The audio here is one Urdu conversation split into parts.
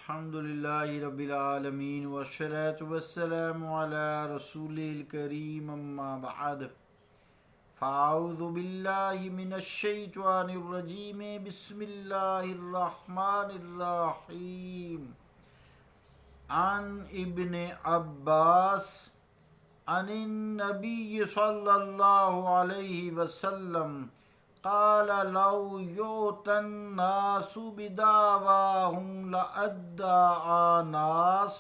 الحمد للہ رب العالمین والصلاة والسلام علی رسول الکریم اما بعد فاعوذ باللہ من الشیطان الرجیم بسم اللہ الرحمن الرحیم عن ابن عباس عن النبی صلی اللہ علیہ وسلم قال لو يؤتى الناس بدعواهم لأدعى ناس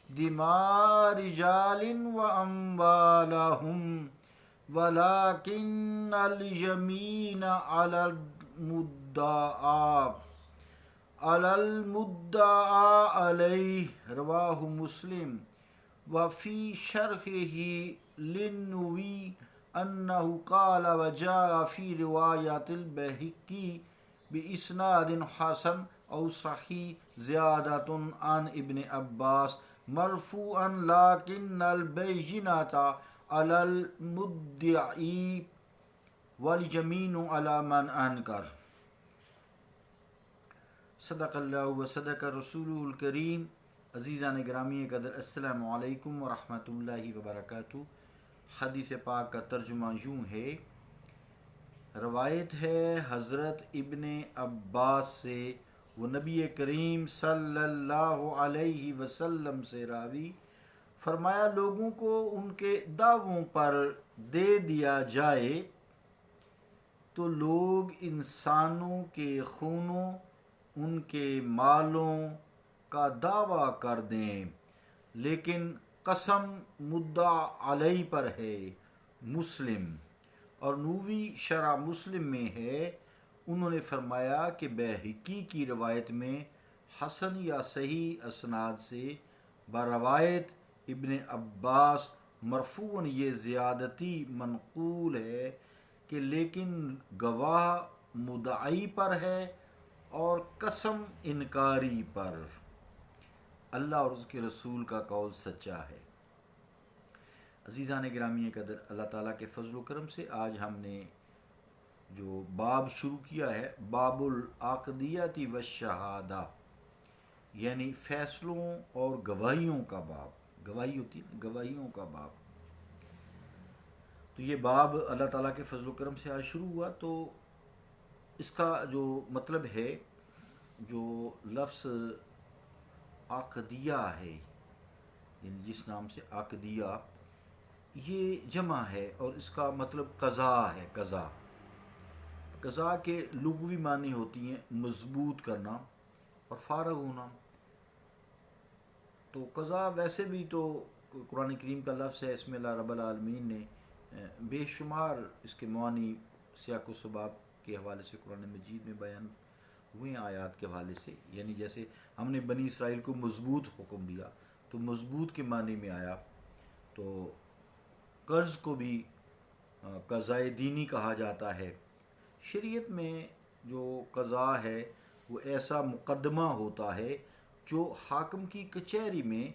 دماء رجال وأموالهم ولكن اليمين على المدعى عليه رواه مسلم وفي شرحه للنووي انه قال وجاء في رواية البيهقي بإسناد حسن او صحيح زيادة عن ابن عباس مرفوعا لكن البينة على المدعي واليمين على من انكر. صدق اللہ و صدق رسولہ الکریم. عزیزان گرامی قدر، السلام علیکم ورحمۃ اللہ وبرکاتہ. حدیث پاک کا ترجمہ یوں ہے، روایت ہے حضرت ابن عباس سے، وہ نبی کریم صلی اللہ علیہ وسلم سے راوی، فرمایا لوگوں کو ان کے دعووں پر دے دیا جائے تو لوگ انسانوں کے خونوں، ان کے مالوں کا دعویٰ کر دیں، لیکن قسم مدعا علیہ پر ہے. مسلم اور نووی شرح مسلم میں ہے. انہوں نے فرمایا کہ بیہقی کی روایت میں حسن یا صحیح اسناد سے بروایت ابن عباس مرفوعاً یہ زیادتی منقول ہے کہ لیکن گواہ مدعی پر ہے اور قسم انکاری پر. اللہ اور اس کے رسول کا قول سچا ہے. عزیزان گرامی قدر، اللہ تعالیٰ کے فضل و کرم سے آج ہم نے جو باب شروع کیا ہے، باب العقدیت والشہادہ، یعنی فیصلوں اور گواہیوں کا باب. گواہی ہوتی ہے، گواہیوں کا باب. تو یہ باب اللہ تعالیٰ کے فضل و کرم سے آج شروع ہوا. تو اس کا جو مطلب ہے، جو لفظ عقدیہ ہے، یعنی جس نام سے عقدیہ، یہ جمع ہے اور اس کا مطلب قضا ہے. قضا کے لغوی معنی ہوتی ہیں مضبوط کرنا اور فارغ ہونا. تو قضا ویسے بھی تو قرآن کریم کا لفظ ہے، اس میں اللہ رب العالمین نے بے شمار اس کے معنی سیاق و سباق کے حوالے سے قرآن مجید میں بیان ہوئے آیات کے حوالے سے. یعنی جیسے ہم نے بنی اسرائیل کو مضبوط حکم دیا تو مضبوط کے معنی میں آیا. تو قرض کو بھی قضائے دینی کہا جاتا ہے. شریعت میں جو قضا ہے وہ ایسا مقدمہ ہوتا ہے جو حاکم کی کچہری میں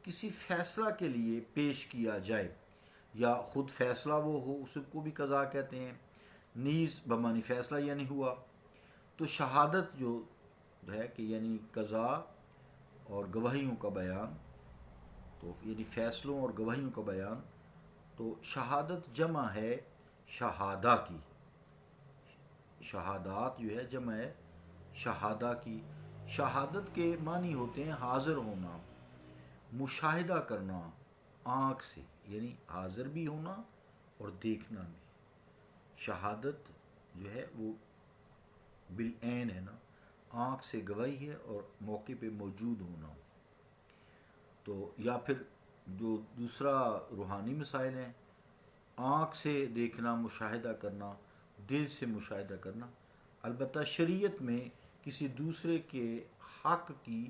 کسی فیصلہ کے لیے پیش کیا جائے، یا خود فیصلہ وہ ہو، اس کو بھی قضا کہتے ہیں. نیز بمعنی فیصلہ یعنی ہوا. تو شہادت جو ہے کہ یعنی قضا اور گواہیوں کا بیان، تو یعنی فیصلوں اور گواہیوں کا بیان. تو شہادت جمع ہے شہادہ کی. شہادات جو ہے جمع ہے شہادہ کی. شہادت کے معنی ہوتے ہیں حاضر ہونا، مشاہدہ کرنا آنکھ سے، یعنی حاضر بھی ہونا اور دیکھنا بھی. شہادت جو ہے وہ بالعین ہے نا، آنکھ سے گواہی ہے اور موقع پہ موجود ہونا. تو یا پھر جو دوسرا روحانی مسائل ہیں، آنکھ سے دیکھنا، مشاہدہ کرنا، دل سے مشاہدہ کرنا. البتہ شریعت میں کسی دوسرے کے حق کی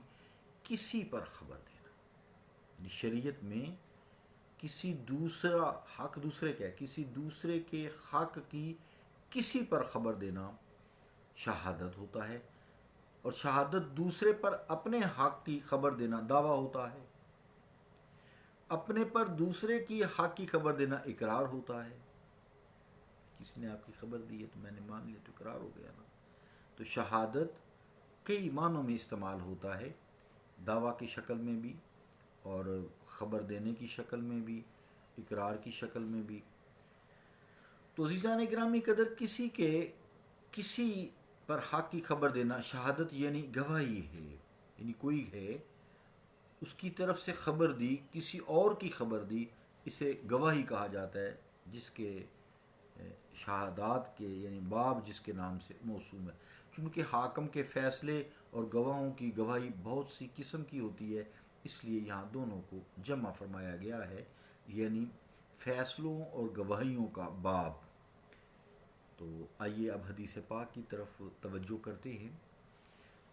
کسی پر خبر دینا، شریعت میں کسی دوسرا حق، دوسرے کا ہے، کسی دوسرے کے حق کی کسی پر خبر دینا شہادت ہوتا ہے. اور شہادت دوسرے پر اپنے حق کی خبر دینا دعویٰ ہوتا ہے. اپنے پر دوسرے کی حق کی خبر دینا اقرار ہوتا ہے. کسی نے آپ کی خبر دی ہے تو میں نے مان لیا تو اقرار ہو گیا نا. تو شہادت کئی معنوں میں استعمال ہوتا ہے. دعویٰ کی شکل میں بھی اور خبر دینے کی شکل میں بھی، اقرار کی شکل میں بھی۔ تو عزیزان گرامی قدر کسی پر حق کی خبر دینا، شہادت یعنی گواہی ہے، یعنی کوئی ہے اس کی طرف سے خبر دی، کسی اور کی خبر دی، اسے گواہی کہا جاتا ہے، جس کے شہادات کے یعنی باب جس کے نام سے موسوم ہے۔ چونکہ حاکم کے فیصلے اور گواہوں کی گواہی بہت سی قسم کی ہوتی ہے، اس لیے یہاں دونوں کو جمع فرمایا گیا ہے، یعنی فیصلوں اور گواہیوں کا باب۔ تو آئیے اب حدیث پاک کی طرف توجہ کرتے ہیں۔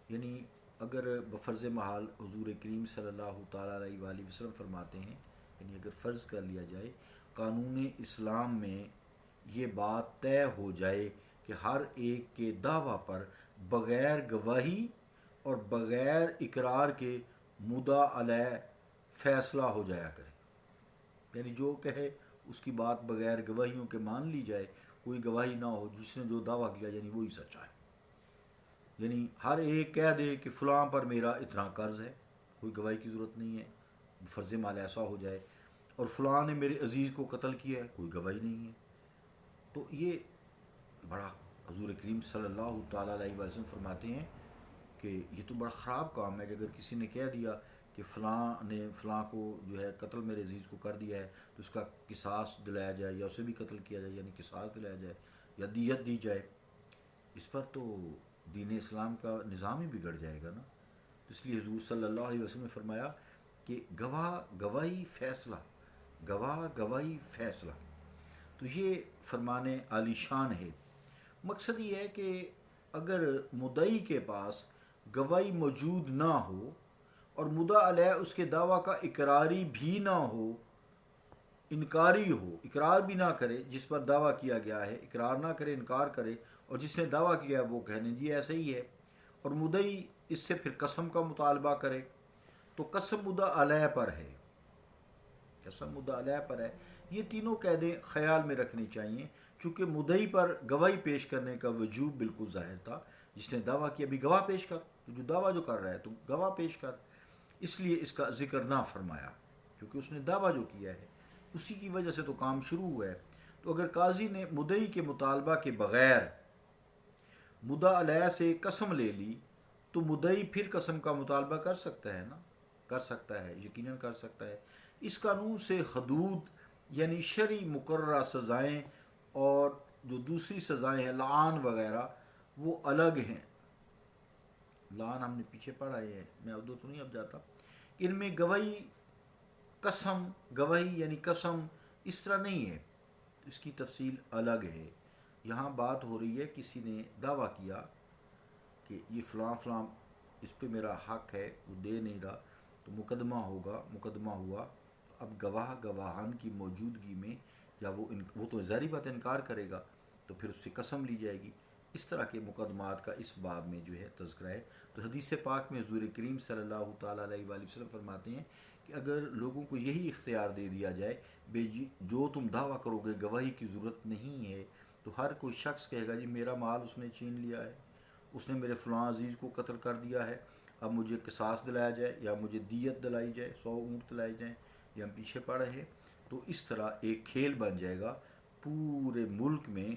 یعنی اگر بفرض محال حضور کریم صلی اللہ تعالیٰ علیہ وآلہ وسلم فرماتے ہیں، یعنی اگر فرض کر لیا جائے قانون اسلام میں یہ بات طے ہو جائے کہ ہر ایک کے دعویٰ پر بغیر گواہی اور بغیر اقرار کے مدعا علیہ فیصلہ ہو جایا کرے، یعنی جو کہے اس کی بات بغیر گواہیوں کے مان لی جائے، کوئی گواہی نہ ہو، جس نے جو دعویٰ کیا یعنی وہی سچا ہے۔ یعنی ہر ایک کہہ دے کہ فلاں پر میرا اتنا قرض ہے، کوئی گواہی کی ضرورت نہیں ہے، فرض مال ایسا ہو جائے، اور فلاں نے میرے عزیز کو قتل کیا ہے، کوئی گواہی نہیں ہے۔ تو یہ بڑا حضور کریم صلی اللہ تعالیٰ علیہ وسلم فرماتے ہیں کہ یہ تو بڑا خراب کام ہے کہ اگر کسی نے کہہ دیا کہ فلاں نے فلاں کو جو ہے قتل میرے عزیز کو کر دیا ہے تو اس کا قصاص دلایا جائے، یا اسے بھی قتل کیا جائے یعنی قصاص دلایا جائے یا دیت دی جائے، اس پر تو دین اسلام کا نظام ہی بگڑ جائے گا نا۔ اس لیے حضور صلی اللہ علیہ وسلم نے فرمایا کہ گواہی فیصلہ، گواہی فیصلہ۔ تو یہ فرمان عالی شان ہے۔ مقصد یہ ہے کہ اگر مدعی کے پاس گواہی موجود نہ ہو اور مدعا علیہ اس کے دعویٰ کا اقراری بھی نہ ہو، انکاری ہو، اقرار بھی نہ کرے جس پر دعویٰ کیا گیا ہے، اقرار نہ کرے، انکار کرے، اور جس نے دعویٰ کیا ہے وہ کہنے جی ایسا ہی ہے، اور مدعی اس سے پھر قسم کا مطالبہ کرے، تو قسم مدعا علیہ پر ہے، قسم مدعا علیہ پر ہے۔ یہ تینوں قیدیں خیال میں رکھنی چاہیے، چونکہ مدعی پر گواہی پیش کرنے کا وجوب بالکل ظاہر تھا۔ جس نے دعویٰ کیا بھی گواہ پیش کر، جو دعویٰ جو کر رہا ہے تو گواہ پیش کر، اس لیے اس کا ذکر نہ فرمایا، کیونکہ اس نے دعویٰ جو کیا ہے اسی کی وجہ سے تو کام شروع ہوا ہے۔ تو اگر قاضی نے مدعی کے مطالبہ کے بغیر مدعا علیہ سے قسم لے لی تو مدعی پھر قسم کا مطالبہ کر سکتا ہے نا، کر سکتا ہے، یقیناً کر سکتا ہے۔ اس قانون سے حدود یعنی شرعی مقررہ سزائیں اور جو دوسری سزائیں ہیں لعان وغیرہ وہ الگ ہیں۔ لعان ہم نے پیچھے پڑھا ہے، میں اب تو نہیں اب جاتا۔ ان میں گواہی قسم، گواہی یعنی قسم اس طرح نہیں ہے، اس کی تفصیل الگ ہے۔ یہاں بات ہو رہی ہے کسی نے دعویٰ کیا کہ یہ فلاں فلاں اس پہ میرا حق ہے، وہ دے نہیں رہا، تو مقدمہ ہوگا، مقدمہ ہوا، اب گواہان کی موجودگی میں یا وہ تو ظاہری بات انکار کرے گا تو پھر اس سے قسم لی جائے گی۔ اس طرح کے مقدمات کا اس باب میں جو ہے تذکرہ ہے۔ تو حدیث پاک میں حضور کریم صلی اللہ تعالیٰ علیہ وآلہ وسلم فرماتے ہیں کہ اگر لوگوں کو یہی اختیار دے دیا جائے جو تم دعویٰ کرو گے گواہی کی ضرورت نہیں ہے، تو ہر کوئی شخص کہے گا جی میرا مال اس نے چھین لیا ہے، اس نے میرے فلاں عزیز کو قتل کر دیا ہے، اب مجھے قصاص دلایا جائے یا مجھے دیت دلائی جائے، 100 اونٹ دلائے جائیں، یہ ہم پیچھے پڑھ رہے ہیں۔ تو اس طرح ایک کھیل بن جائے گا، پورے ملک میں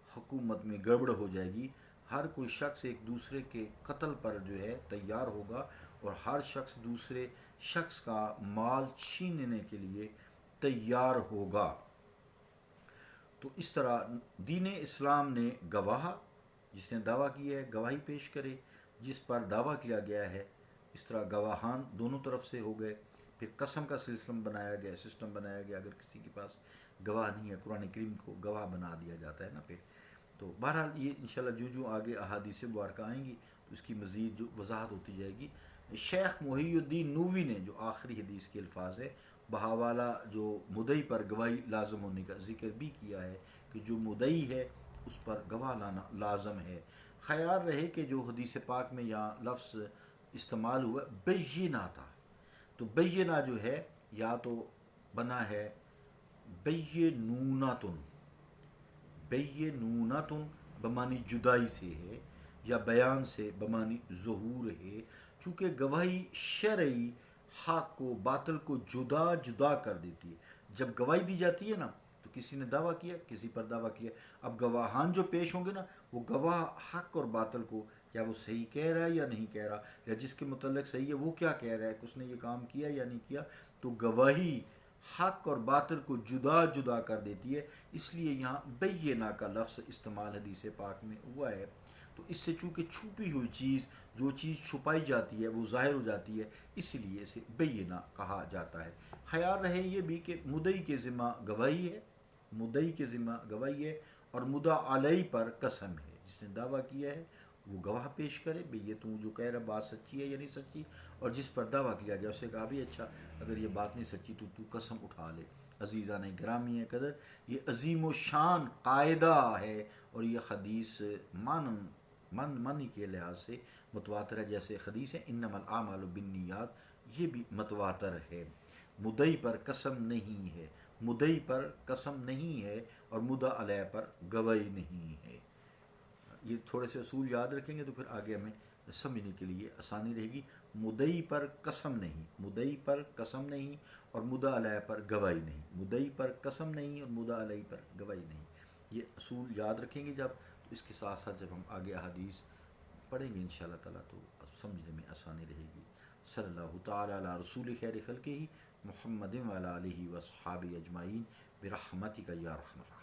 حکومت میں گڑبڑ ہو جائے گی، ہر کوئی شخص ایک دوسرے کے قتل پر جو ہے تیار ہوگا، اور ہر شخص دوسرے شخص کا مال چھیننے کے لیے تیار ہوگا۔ تو اس طرح دین اسلام نے گواہ، جس نے دعویٰ کیا ہے گواہی پیش کرے، جس پر دعویٰ کیا گیا ہے، اس طرح گواہان دونوں طرف سے ہو گئے۔ پھر قسم کا سسٹم بنایا گیا، اگر کسی کے پاس گواہ نہیں ہے، قرآن کریم کو گواہ بنا دیا جاتا ہے نا پھر۔ تو بہرحال یہ انشاءاللہ جو آگے احادیث مبارکہ آئیں گی تو اس کی مزید جو وضاحت ہوتی جائے گی۔ شیخ محی الدین نووی نے جو آخری حدیث کے الفاظ ہے بحوالہ جو مدعی پر گواہی لازم ہونے کا ذکر بھی کیا ہے کہ جو مدعی ہے اس پر گواہ لانا لازم ہے۔ خیال رہے کہ جو حدیث پاک میں یہاں لفظ استعمال ہوا بینہ تھا، تو بینہ جو ہے یا تو بنا ہے بینونتن، بینونتن بمانی جدائی سے ہے، یا بیان سے بمانی ظہور ہے۔ چونکہ گواہی شرعی حق کو باطل کو جدا جدا کر دیتی ہے. جب گواہی دی جاتی ہے نا تو کسی نے دعویٰ کیا، کسی پر دعویٰ کیا، اب گواہان جو پیش ہوں گے نا وہ گواہ حق اور باطل کو کیا وہ صحیح کہہ رہا ہے یا نہیں کہہ رہا، یا جس کے متعلق صحیح ہے وہ کیا کہہ رہا ہے کہ اس نے یہ کام کیا یا نہیں کیا. تو گواہی حق اور باطل کو جدا جدا کر دیتی ہے. اس لیے یہاں بینہ کا لفظ استعمال حدیث پاک میں ہوا ہے. تو اس سے چونکہ چھپی ہوئی چیز، جو چیز چھپائی جاتی ہے وہ ظاہر ہو جاتی ہے، اس لیے اسے بینہ کہا جاتا ہے. خیال رہے یہ بھی کہ مدعی کے ذمہ گواہی ہے، مدعی کے ذمہ گواہی ہے، اور مدعا علیہ پر قسم ہے. جس نے دعویٰ کیا ہے وہ گواہ پیش کرے بھئی یہ تو جو کہہ رہا بات سچی ہے یا نہیں سچی، اور جس پر دعویٰ کیا جائے اسے کہا بھی اچھا اگر یہ بات نہیں سچی تو قسم اٹھا لے. عزیزان گرامی قدر، یہ عظیم و شان قاعدہ ہے، اور یہ حدیث معنی کے لحاظ سے متواتر ہے. جیسے حدیث ہے انما الاعمال بالنیات، یہ بھی متواتر ہے. مدعی پر قسم نہیں ہے، مدعی پر قسم نہیں ہے، اور مدعا علیہ پر گواہی نہیں ہے. یہ تھوڑے سے اصول یاد رکھیں گے تو پھر آگے ہمیں سمجھنے کے لیے آسانی رہے گی. مدعی پر قسم نہیں، مدعی پر قسم نہیں، اور مدعا علیہ پر گواہی نہیں. مدعی پر قسم نہیں اور مدعا علیہ پر گواہی نہیں. یہ اصول یاد رکھیں گے جب، تو اس کے ساتھ ساتھ جب ہم آگے احادیث پڑھیں گے انشاءاللہ تعالیٰ تو سمجھنے میں آسانی رہے گی. صلی اللہ تعالیٰ علی رسول خیر خلقہ محمد وعلی آلہ وصحابہ اجمعین برحمتک یا ارحم الراحمین.